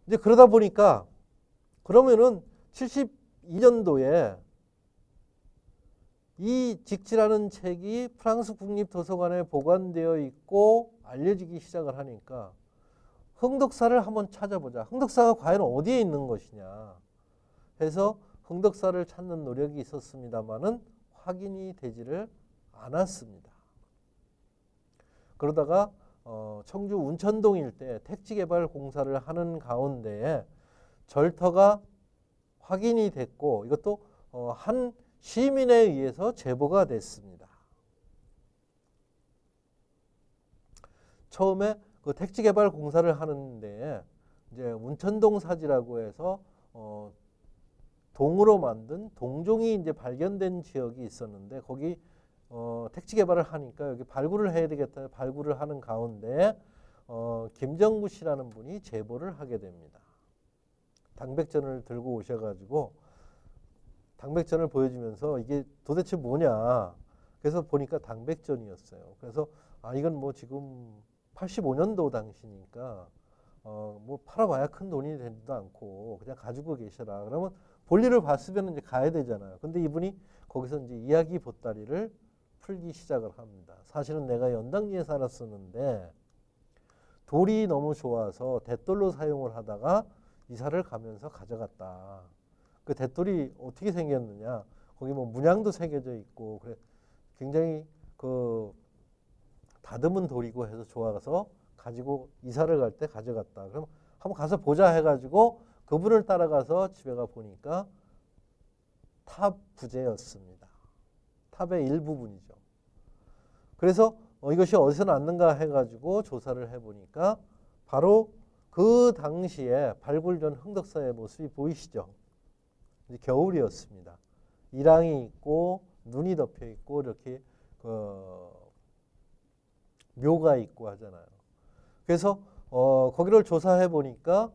이제 그러다 보니까 그러면은 72년도에 이 직지라는 책이 프랑스 국립도서관에 보관되어 있고 알려지기 시작을 하니까 흥덕사를 한번 찾아보자. 흥덕사가 과연 어디에 있는 것이냐 해서 흥덕사를 찾는 노력이 있었습니다만은 확인이 되지를 않았습니다. 그러다가 청주 운천동 일대 택지개발 공사를 하는 가운데에 절터가 확인이 됐고 이것도 한 시민에 의해서 제보가 됐습니다. 처음에 그 택지개발 공사를 하는데 이제 운천동 사지라고 해서 동으로 만든 동종이 이제 발견된 지역이 있었는데 거기 택지 개발을 하니까 여기 발굴을 해야 되겠다. 발굴을 하는 가운데 김정구 씨라는 분이 제보를 하게 됩니다. 당백전을 들고 오셔가지고 당백전을 보여주면서 이게 도대체 뭐냐. 그래서 보니까 당백전이었어요. 그래서 이건 뭐 지금 85년도 당시니까 뭐 팔아봐야 큰 돈이 되지도 않고 그냥 가지고 계셔라. 그러면 볼일을 봤으면 이제 가야 되잖아요. 근데 이분이 거기서 이제 이야기 보따리를 풀기 시작을 합니다. 사실은 내가 연당리에 살았었는데 돌이 너무 좋아서 돛돌로 사용을 하다가 이사를 가면서 가져갔다. 그 돛돌이 어떻게 생겼느냐? 거기 뭐 문양도 새겨져 있고 그래 굉장히 그 다듬은 돌이고 해서 좋아서 가지고 이사를 갈 때 가져갔다. 그럼 한번 가서 보자 해가지고 그분을 따라가서 집에 가 보니까 탑 부재였습니다. 탑의 일부분이죠. 그래서 이것이 어디서 났는가 해가지고 조사를 해보니까 바로 그 당시에 발굴 전 흥덕사의 모습이 보이시죠? 이제 겨울이었습니다. 이랑이 있고 눈이 덮여 있고 이렇게 묘가 있고 하잖아요. 그래서 거기를 조사해 보니까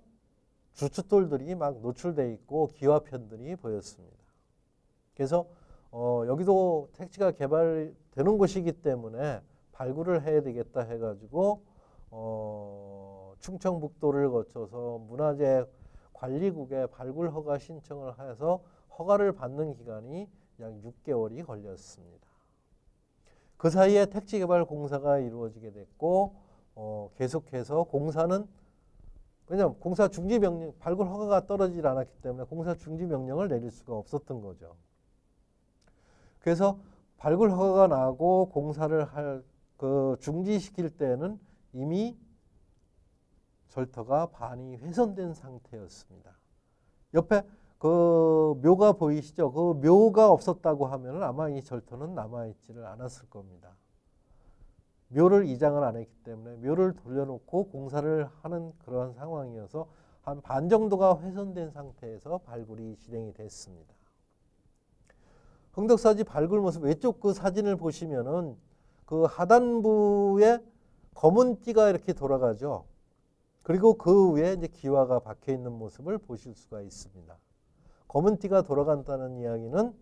주춧돌들이 막 노출되어 있고 기와편들이 보였습니다. 그래서 여기도 택지가 개발되는 곳이기 때문에 발굴을 해야 되겠다 해가지고 충청북도를 거쳐서 문화재 관리국에 발굴 허가 신청을 해서 허가를 받는 기간이 약 6개월이 걸렸습니다. 그 사이에 택지개발 공사가 이루어지게 됐고 계속해서 공사는 왜냐하면 공사 중지 명령, 발굴 허가가 떨어지지 않았기 때문에 공사 중지 명령을 내릴 수가 없었던 거죠. 그래서 발굴 허가가 나고 공사를 중지시킬 때는 이미 절터가 반이 훼손된 상태였습니다. 옆에 그 묘가 보이시죠? 그 묘가 없었다고 하면 아마 이 절터는 남아있지를 않았을 겁니다. 묘를 이장을 안 했기 때문에 묘를 돌려놓고 공사를 하는 그런 상황이어서 한 반 정도가 훼손된 상태에서 발굴이 진행이 됐습니다. 흥덕사지 발굴 모습 왼쪽 그 사진을 보시면은 그 하단부에 검은 띠가 이렇게 돌아가죠. 그리고 그 위에 이제 기와가 박혀 있는 모습을 보실 수가 있습니다. 검은 띠가 돌아간다는 이야기는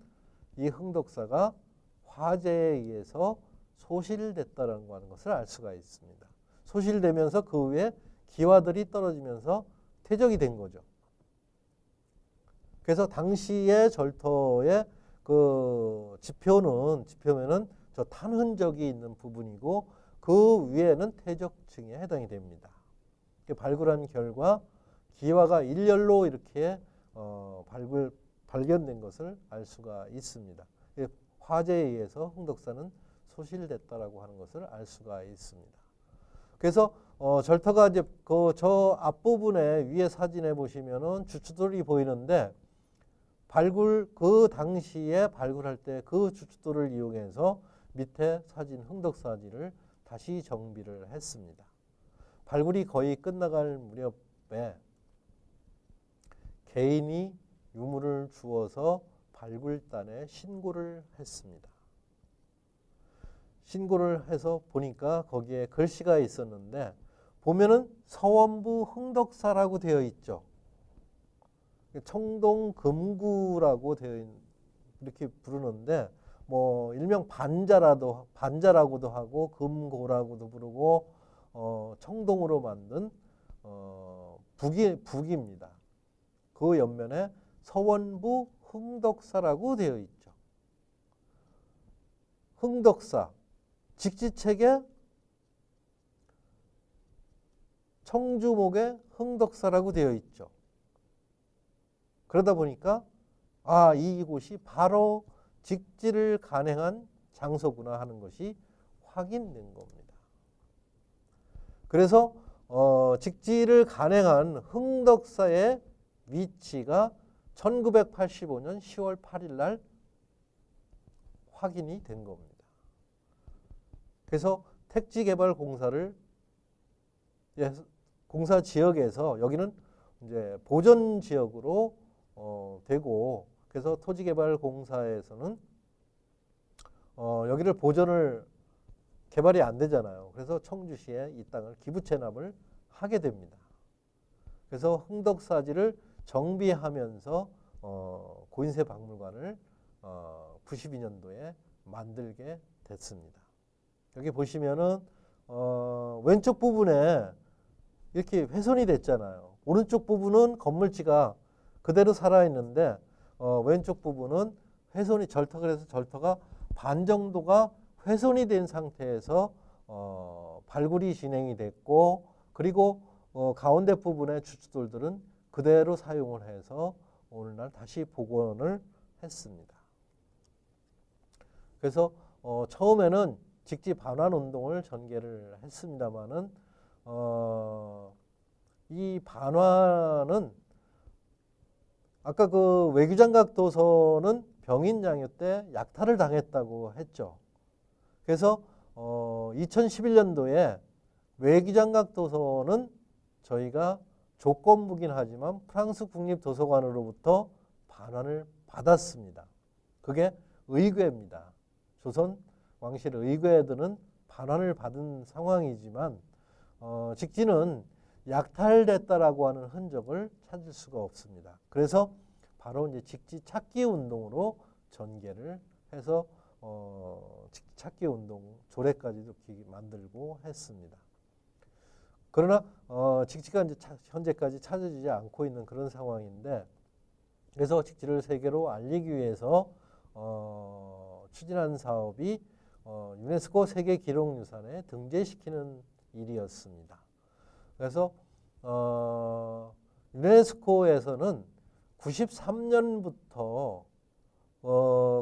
이 흥덕사가 화재에 의해서 소실됐다는 것을 알 수가 있습니다. 소실되면서 그 위에 기와들이 떨어지면서 퇴적이 된 거죠. 그래서 당시의 절터의 그 지표면은 저 탄 흔적이 있는 부분이고 그 위에는 퇴적층에 해당이 됩니다. 발굴한 결과 기와가 일렬로 이렇게 발견된 것을 알 수가 있습니다. 화재에 의해서 흥덕사는 소실됐다라고 하는 것을 알 수가 있습니다. 그래서 절터가 이제 저 앞부분에 위에 사진에 보시면은 주춧돌이 보이는데 그 당시에 발굴할 때 그 주춧돌을 이용해서 밑에 사진 흥덕사지를 다시 정비를 했습니다. 발굴이 거의 끝나갈 무렵에 개인이 유물을 주어서 발굴단에 신고를 했습니다. 신고를 해서 보니까 거기에 글씨가 있었는데 보면은 서원부 흥덕사라고 되어 있죠. 청동 금구라고 이렇게 부르는데 뭐 일명 반자라고도 하고 금고라고도 부르고 청동으로 만든 북입니다. 그 옆면에 서원부 흥덕사라고 되어 있죠. 흥덕사, 직지책에 청주목에 흥덕사라고 되어 있죠. 그러다 보니까 이곳이 바로 직지를 간행한 장소구나 하는 것이 확인된 겁니다. 그래서 직지를 간행한 흥덕사의 위치가 1985년 10월 8일 날 확인이 된 겁니다. 그래서 택지개발공사를 공사 지역에서 여기는 이제 보전 지역으로 되고, 그래서 토지개발공사에서는 여기를 보전을 개발이 안 되잖아요. 그래서 청주시에 이 땅을 기부채납을 하게 됩니다. 그래서 흥덕사지를 정비하면서 고인세 박물관을 92년도에 만들게 됐습니다. 여기 보시면은 왼쪽 부분에 이렇게 훼손이 됐잖아요. 오른쪽 부분은 건물지가 그대로 살아있는데 왼쪽 부분은 훼손이 절터가 해서 절터가 반 정도가 훼손이 된 상태에서 발굴이 진행이 됐고, 그리고 가운데 부분의 주춧돌들은 그대로 사용을 해서 오늘날 다시 복원을 했습니다. 그래서 처음에는 직지 반환 운동을 전개를 했습니다마는 이 반환은 아까 그 외규장각 도서는 병인장유 때 약탈을 당했다고 했죠. 그래서 2011년도에 외규장각 도서는 저희가 조건부긴 하지만 프랑스 국립도서관으로부터 반환을 받았습니다. 그게 의궤입니다. 조선 왕실 의궤들은 반환을 받은 상황이지만 직지는 약탈됐다라고 하는 흔적을 찾을 수가 없습니다. 그래서 바로 이제 직지 찾기 운동으로 전개를 해서 직지 찾기 운동 조례까지도 만들고 했습니다. 그러나 직지가 이제 현재까지 찾아지지 않고 있는 그런 상황인데, 그래서 직지를 세계로 알리기 위해서 추진한 사업이 유네스코 세계기록유산에 등재시키는 일이었습니다. 그래서 유네스코에서는 93년부터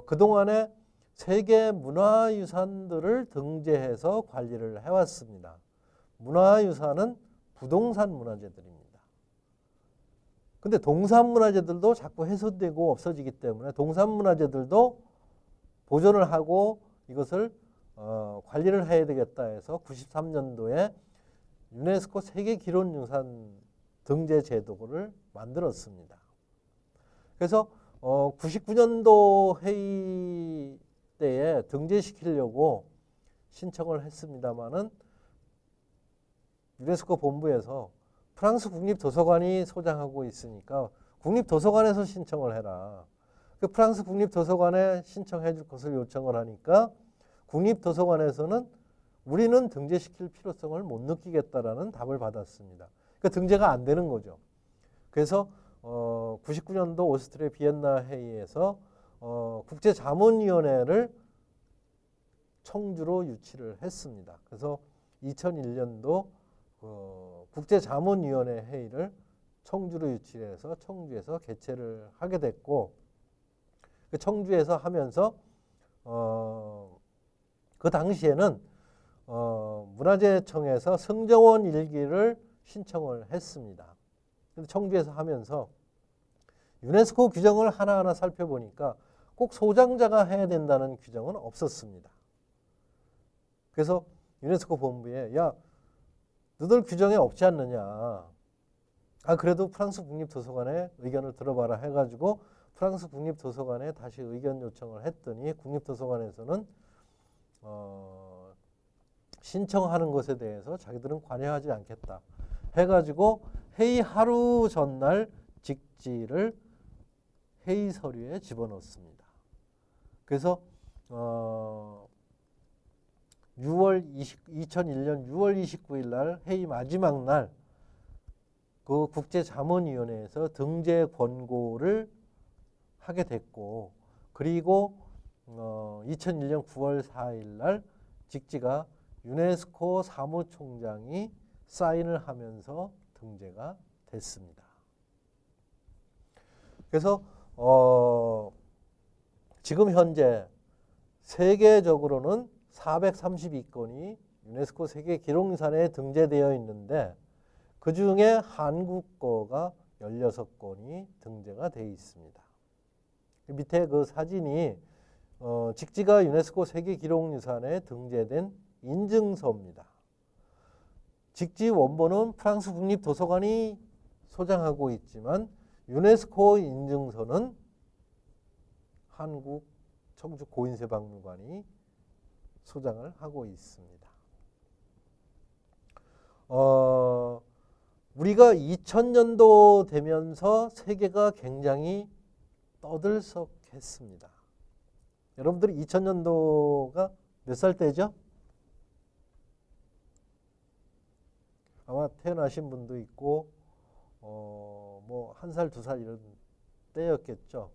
그동안에 세계 문화유산들을 등재해서 관리를 해왔습니다. 문화유산은 부동산 문화재들입니다. 근데 동산 문화재들도 자꾸 훼손되고 없어지기 때문에 동산 문화재들도 보존을 하고 이것을 관리를 해야 되겠다 해서 93년도에 유네스코 세계기록유산 등재 제도를 만들었습니다. 그래서 99년도 회의 때에 등재시키려고 신청을 했습니다마는 유네스코 본부에서 프랑스 국립도서관이 소장하고 있으니까 국립도서관에서 신청을 해라. 그 프랑스 국립도서관에 신청해 줄 것을 요청을 하니까 국립도서관에서는 우리는 등재시킬 필요성을 못 느끼겠다라는 답을 받았습니다. 그러니까 등재가 안 되는 거죠. 그래서 99년도 오스트리아 비엔나 회의에서 국제자문위원회를 청주로 유치를 했습니다. 그래서 2001년도 국제자문위원회 회의를 청주로 유치해서 청주에서 개최를 하게 됐고, 청주에서 하면서 그 당시에는 문화재청에서 승정원 일기를 신청을 했습니다. 근데 청주에서 하면서 유네스코 규정을 하나하나 살펴보니까 꼭 소장자가 해야 된다는 규정은 없었습니다. 그래서 유네스코 본부에 야, 너들 규정에 없지 않느냐. 그래도 프랑스 국립도서관에 의견을 들어봐라 해가지고 프랑스 국립도서관에 다시 의견 요청을 했더니 국립도서관에서는 신청하는 것에 대해서 자기들은 관여하지 않겠다 해가지고 회의 하루 전날 직지를 회의 서류에 집어넣습니다. 그래서 2001년 6월 29일 날 회의 마지막 날 그 국제자문위원회에서 등재 권고를 하게 됐고, 그리고 2001년 9월 4일 날 직지가 유네스코 사무총장이 사인을 하면서 등재가 됐습니다. 그래서 지금 현재 세계적으로는 432건이 유네스코 세계기록유산에 등재되어 있는데 그 중에 한국 거가 16건이 등재가 되어 있습니다. 밑에 그 사진이 직지가 유네스코 세계기록유산에 등재된 인증서입니다. 직지 원본은 프랑스 국립도서관이 소장하고 있지만 유네스코 인증서는 한국 청주 고인쇄박물관이 소장을 하고 있습니다. 우리가 2000년도 되면서 세계가 굉장히 떠들썩했습니다. 여러분들이 2000년도가 몇 살 때죠? 아마 태어나신 분도 있고 뭐 1살, 2살 이런 때였겠죠.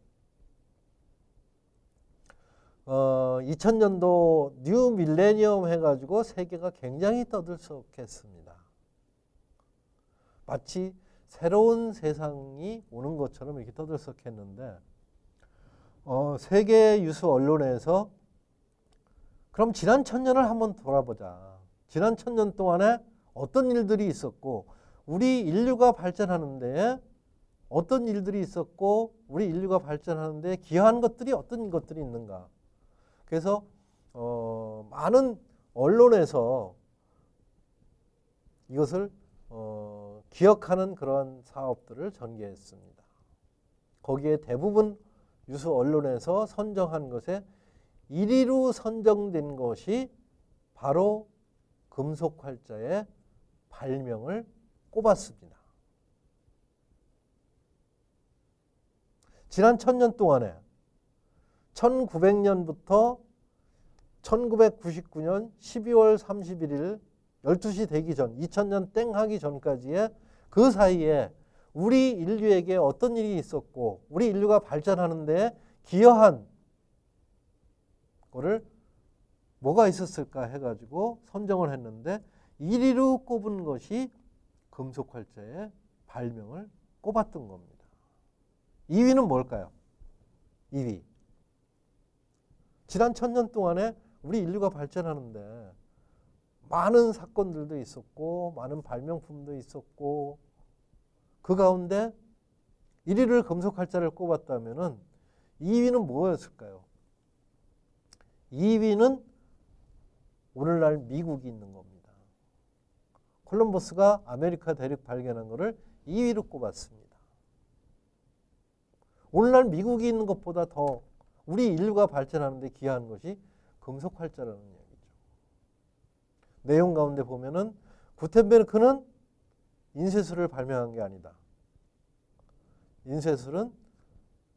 2000년도 뉴 밀레니엄 해가지고 세계가 굉장히 떠들썩했습니다. 마치 새로운 세상이 오는 것처럼 이렇게 떠들썩했는데 세계 유수 언론에서 그럼 지난 1000년을 한번 돌아보자. 지난 1000년 동안에 어떤 일들이 있었고 우리 인류가 발전하는데 어떤 일들이 있었고 우리 인류가 발전하는데 기여한 것들이 어떤 것들이 있는가. 그래서 많은 언론에서 이것을 기억하는 그런 사업들을 전개했습니다. 거기에 대부분 유수 언론에서 선정한 것에 1위로 선정된 것이 바로 금속활자의 발명을 꼽았습니다. 지난 1000년 동안에 1900년부터 1999년 12월 31일 12시 되기 전 2000년 땡 하기 전까지의 그 사이에 우리 인류에게 어떤 일이 있었고 우리 인류가 발전하는 데 기여한 거를 뭐가 있었을까 해가지고 선정을 했는데 1위로 꼽은 것이 금속활자의 발명을 꼽았던 겁니다. 2위는 뭘까요? 2위. 지난 1000년 동안에 우리 인류가 발전하는데 많은 사건들도 있었고 많은 발명품도 있었고 그 가운데 1위를 금속활자를 꼽았다면은 2위는 뭐였을까요? 2위는 오늘날 미국이 있는 겁니다. 콜럼버스가 아메리카 대륙 발견한 것을 2위로 꼽았습니다. 오늘날 미국이 있는 것보다 더 우리 인류가 발전하는 데 기여한 것이 금속활자라는 이야기죠. 내용 가운데 보면은 구텐베르크는 인쇄술을 발명한 게 아니다. 인쇄술은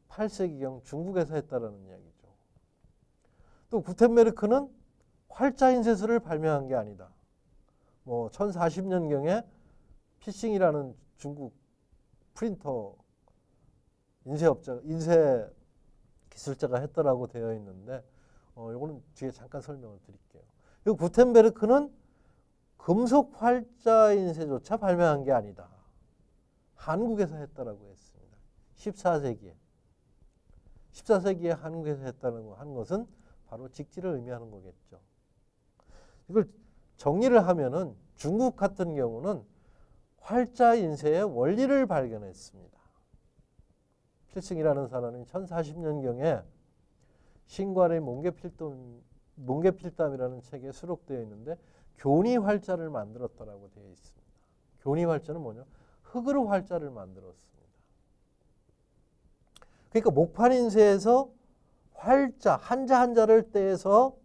8세기경 중국에서 했다라는 이야기죠. 또 구텐베르크는 활자 인쇄술을 발명한 게 아니다. 뭐 1040년경에 피싱이라는 중국 프린터 인쇄 기술자가 했다라고 되어 있는데 이거는 뒤에 잠깐 설명을 드릴게요. 이 구텐베르크는 금속 활자 인쇄조차 발명한 게 아니다. 한국에서 했다라고 했습니다. 14세기에 한국에서 했다는 한 것은 바로 직지를 의미하는 거겠죠. 이걸 정리를 하면은 중국 같은 경우는 활자 인쇄의 원리를 발견했습니다. 필승이라는 사람이 1040년경에 신관의 몽개필담이라는 책에 수록되어 있는데 교니활자를 만들었다라고 되어 있습니다. 교니활자는 뭐냐? 흙으로 활자를 만들었습니다. 그러니까 목판 인쇄에서 활자 한자 한자를 떼서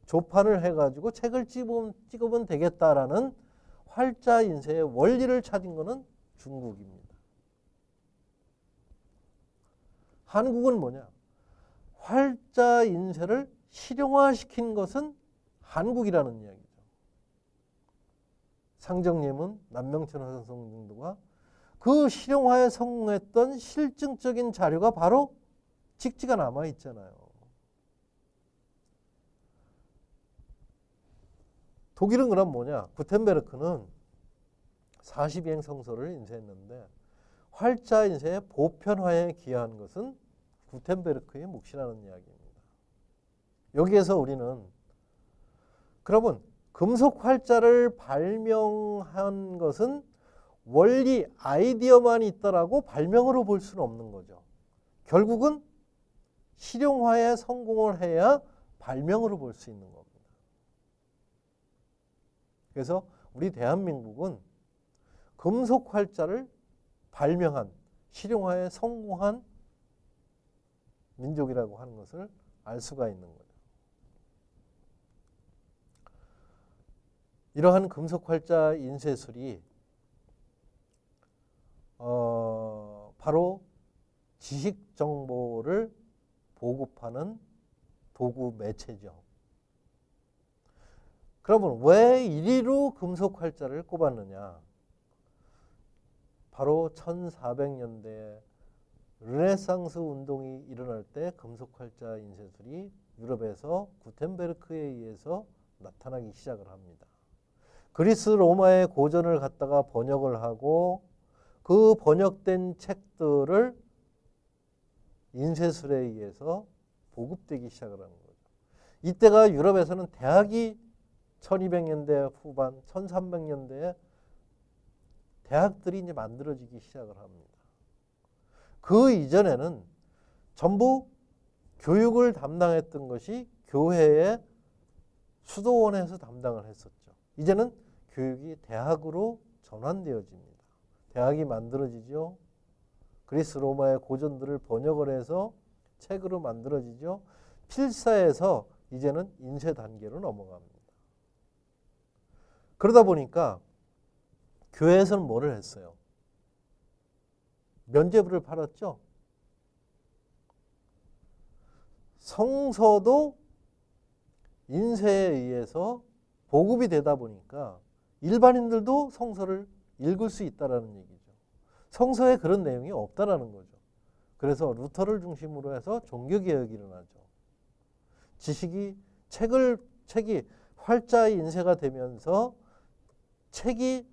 조판을 해가지고 책을 찍으면 되겠다라는 활자 인쇄의 원리를 찾은 것은 중국입니다. 한국은 뭐냐? 활자 인쇄를 실용화시킨 것은 한국이라는 이야기죠. 상정예문, 난명천 화산성 정도가 그 실용화에 성공했던 실증적인 자료가 바로 직지가 남아 있잖아요. 독일은 그럼 뭐냐? 구텐베르크는 42행 성서를 인쇄했는데 활자 인쇄의 보편화에 기여한 것은 구텐베르크의 몫이라는 이야기입니다. 여기에서 우리는 그러면 금속 활자를 발명한 것은 원리 아이디어만 있다라고 발명으로 볼 수는 없는 거죠. 결국은 실용화에 성공을 해야 발명으로 볼 수 있는 겁니다. 그래서 우리 대한민국은 금속 활자를 발명한 실용화에 성공한 민족이라고 하는 것을 알 수가 있는 거죠. 이러한 금속 활자 인쇄술이 바로 지식 정보를 보급하는 도구 매체죠. 그러면 왜 이리로 금속 활자를 꼽았느냐? 바로 1400년대에 르네상스 운동이 일어날 때 금속 활자 인쇄술이 유럽에서 구텐베르크에 의해서 나타나기 시작을 합니다. 그리스 로마의 고전을 갖다가 번역을 하고 그 번역된 책들을 인쇄술에 의해서 보급되기 시작을 하는 거죠. 이때가 유럽에서는 대학이 1200년대 후반, 1300년대에 대학들이 이제 만들어지기 시작을 합니다. 그 이전에는 전부 교육을 담당했던 것이 교회의 수도원에서 담당을 했었죠. 이제는 교육이 대학으로 전환되어집니다. 대학이 만들어지죠. 그리스 로마의 고전들을 번역을 해서 책으로 만들어지죠. 필사에서 이제는 인쇄 단계로 넘어갑니다. 그러다 보니까 교회에서는 뭐를 했어요? 면죄부를 팔았죠. 성서도 인쇄에 의해서 보급이 되다 보니까 일반인들도 성서를 읽을 수 있다는 얘기죠. 성서에 그런 내용이 없다라는 거죠. 그래서 루터를 중심으로 해서 종교개혁이 일어나죠. 책이 활자 인쇄가 되면서 책이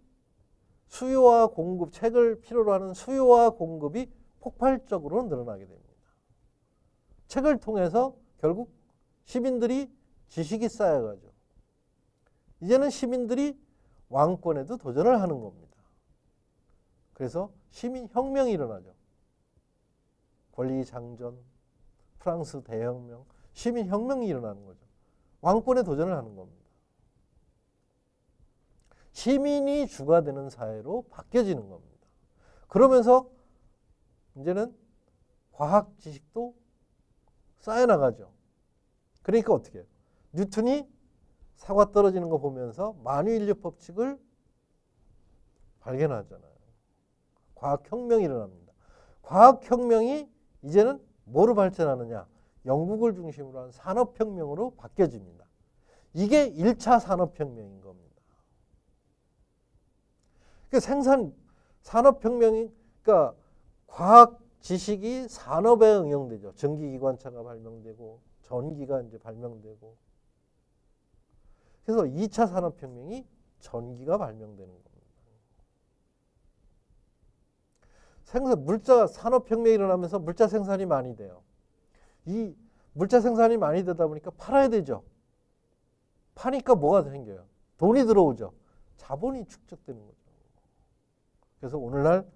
수요와 공급, 책을 필요로 하는 수요와 공급이 폭발적으로 늘어나게 됩니다. 책을 통해서 결국 시민들이 지식이 쌓여가죠. 이제는 시민들이 왕권에도 도전을 하는 겁니다. 그래서 시민혁명이 일어나죠. 권리장전, 프랑스 대혁명, 시민혁명이 일어나는 거죠. 왕권에 도전을 하는 겁니다. 시민이 주가 되는 사회로 바뀌어지는 겁니다. 그러면서 이제는 과학 지식도 쌓여나가죠. 그러니까 어떻게 해요? 뉴턴이 사과 떨어지는 거 보면서 만유인력 법칙을 발견하잖아요. 과학혁명이 일어납니다. 과학혁명이 이제는 뭐로 발전하느냐? 영국을 중심으로 한 산업혁명으로 바뀌어집니다. 이게 1차 산업혁명인 겁니다. 그러니까 산업혁명이, 그러니까 과학 지식이 산업에 응용되죠. 전기기관차가 발명되고, 전기가 이제 발명되고. 그래서 2차 산업혁명이 전기가 발명되는 겁니다. 물자 산업혁명이 일어나면서 물자 생산이 많이 돼요. 이 물자 생산이 많이 되다 보니까 팔아야 되죠. 파니까 뭐가 생겨요? 돈이 들어오죠. 자본이 축적되는 거죠. 그래서 오늘날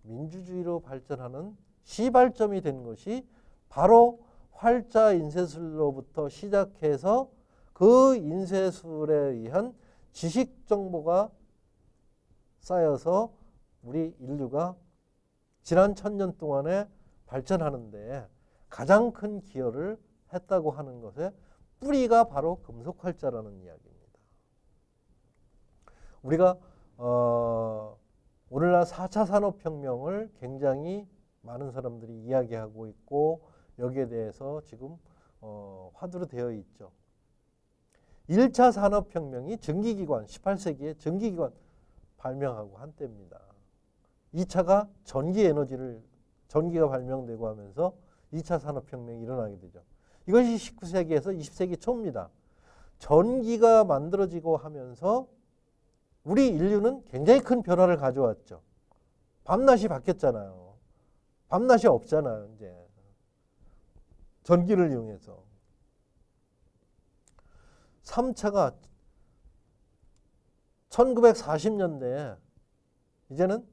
민주주의로 발전하는 시발점이 된 것이 바로 활자 인쇄술로부터 시작해서 그 인쇄술에 의한 지식 정보가 쌓여서 우리 인류가 지난 1000년 동안에 발전하는 데 가장 큰 기여를 했다고 하는 것의 뿌리가 바로 금속 활자라는 이야기입니다. 우리가 오늘날 4차 산업혁명을 굉장히 많은 사람들이 이야기하고 있고 여기에 대해서 지금 화두로 되어 있죠. 1차 산업혁명이 전기기관, 18세기에 전기기관, 발명하고 한때입니다. 2차가 전기가 발명되고 하면서 2차 산업혁명이 일어나게 되죠. 이것이 19세기에서 20세기 초입니다. 전기가 만들어지고 하면서 우리 인류는 굉장히 큰 변화를 가져왔죠. 밤낮이 바뀌었잖아요. 밤낮이 없잖아요. 이제 전기를 이용해서. 3차가 1940년대에 이제는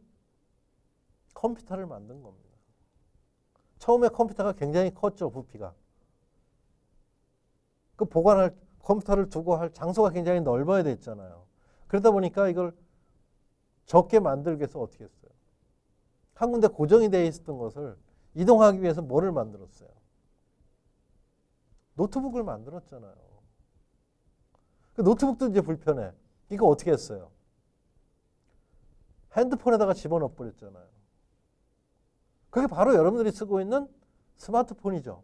컴퓨터를 만든 겁니다. 처음에 컴퓨터가 굉장히 컸죠. 부피가. 그 컴퓨터를 두고 할 장소가 굉장히 넓어야 됐잖아요. 그러다 보니까 이걸 적게 만들기 위해서 어떻게 했어요? 한 군데 고정이 되어 있었던 것을 이동하기 위해서 뭐를 만들었어요? 노트북을 만들었잖아요. 그 노트북도 이제 불편해. 이거 어떻게 했어요? 핸드폰에다가 집어넣어 버렸잖아요. 그게 바로 여러분들이 쓰고 있는 스마트폰이죠.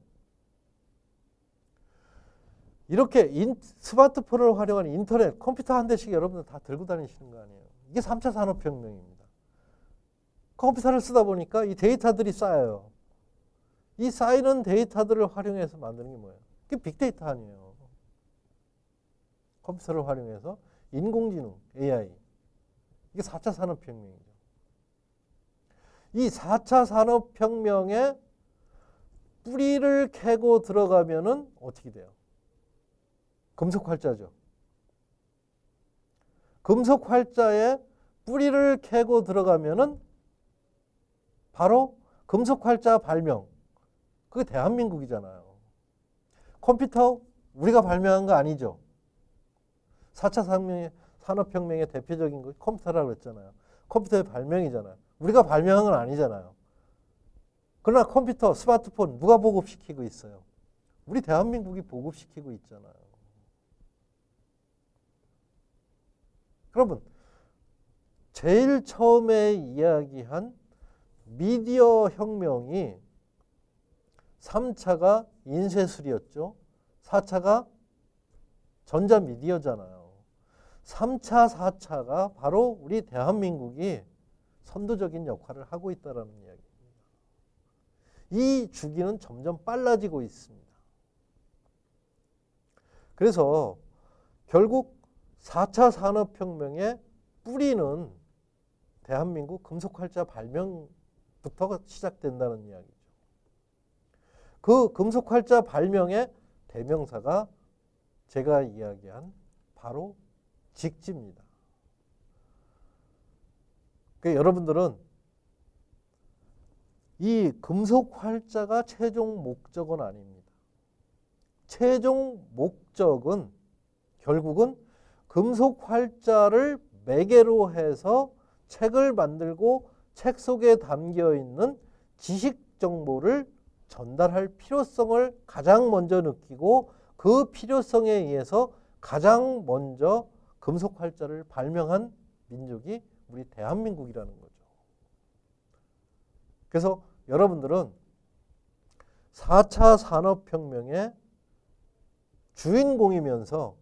이렇게 스마트폰을 활용한 인터넷, 컴퓨터 한 대씩 여러분들 다 들고 다니시는 거 아니에요. 이게 3차 산업혁명입니다. 컴퓨터를 쓰다 보니까 이 데이터들이 쌓여요. 이 쌓이는 데이터들을 활용해서 만드는 게 뭐예요? 그게 빅데이터 아니에요. 컴퓨터를 활용해서 인공지능, AI. 이게 4차 산업혁명이죠. 이 4차 산업혁명의 뿌리를 캐고 들어가면은 어떻게 돼요? 금속활자죠. 금속활자에 뿌리를 캐고 들어가면은 바로 금속활자 발명. 그게 대한민국이잖아요. 컴퓨터 우리가 발명한 거 아니죠. 4차 산업혁명의 대표적인 거 컴퓨터라고 그랬잖아요. 컴퓨터의 발명이잖아요. 우리가 발명한 건 아니잖아요. 그러나 컴퓨터, 스마트폰 누가 보급시키고 있어요? 우리 대한민국이 보급시키고 있잖아요. 여러분, 제일 처음에 이야기한 미디어 혁명이 3차가 인쇄술이었죠. 4차가 전자미디어잖아요. 3차, 4차가 바로 우리 대한민국이 선도적인 역할을 하고 있다는 이야기입니다. 이 주기는 점점 빨라지고 있습니다. 그래서 결국 4차 산업혁명의 뿌리는 대한민국 금속활자 발명부터 시작된다는 이야기죠. 그 금속활자 발명의 대명사가 제가 이야기한 바로 직지입니다. 그러니까 여러분들은 이 금속활자가 최종 목적은 아닙니다. 최종 목적은 결국은 금속활자를 매개로 해서 책을 만들고 책 속에 담겨있는 지식 정보를 전달할 필요성을 가장 먼저 느끼고 그 필요성에 의해서 가장 먼저 금속활자를 발명한 민족이 우리 대한민국이라는 거죠. 그래서 여러분들은 4차 산업혁명의 주인공이면서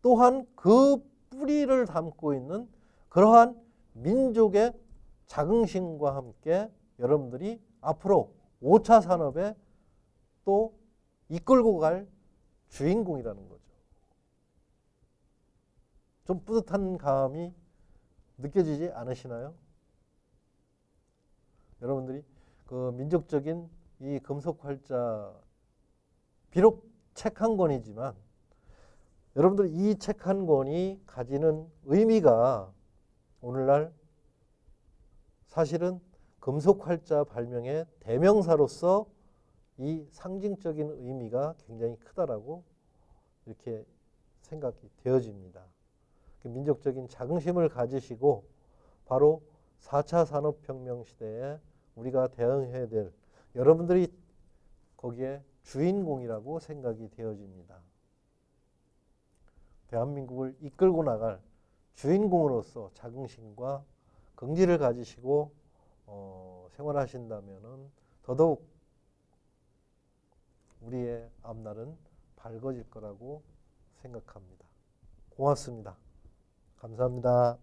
또한 그 뿌리를 담고 있는 그러한 민족의 자긍심과 함께 여러분들이 앞으로 5차 산업에 또 이끌고 갈 주인공이라는 거죠. 좀 뿌듯한 감이 느껴지지 않으시나요? 여러분들이 그 민족적인 이 금속활자 비록 책 한 권이지만 여러분들 이 책 한 권이 가지는 의미가 오늘날 사실은 금속활자 발명의 대명사로서 이 상징적인 의미가 굉장히 크다라고 이렇게 생각이 되어집니다. 민족적인 자긍심을 가지시고 바로 4차 산업혁명 시대에 우리가 대응해야 될 여러분들이 거기에 주인공이라고 생각이 되어집니다. 대한민국을 이끌고 나갈 주인공으로서 자긍심과 긍지를 가지시고 생활하신다면 더더욱 우리의 앞날은 밝아질 거라고 생각합니다. 고맙습니다. 감사합니다.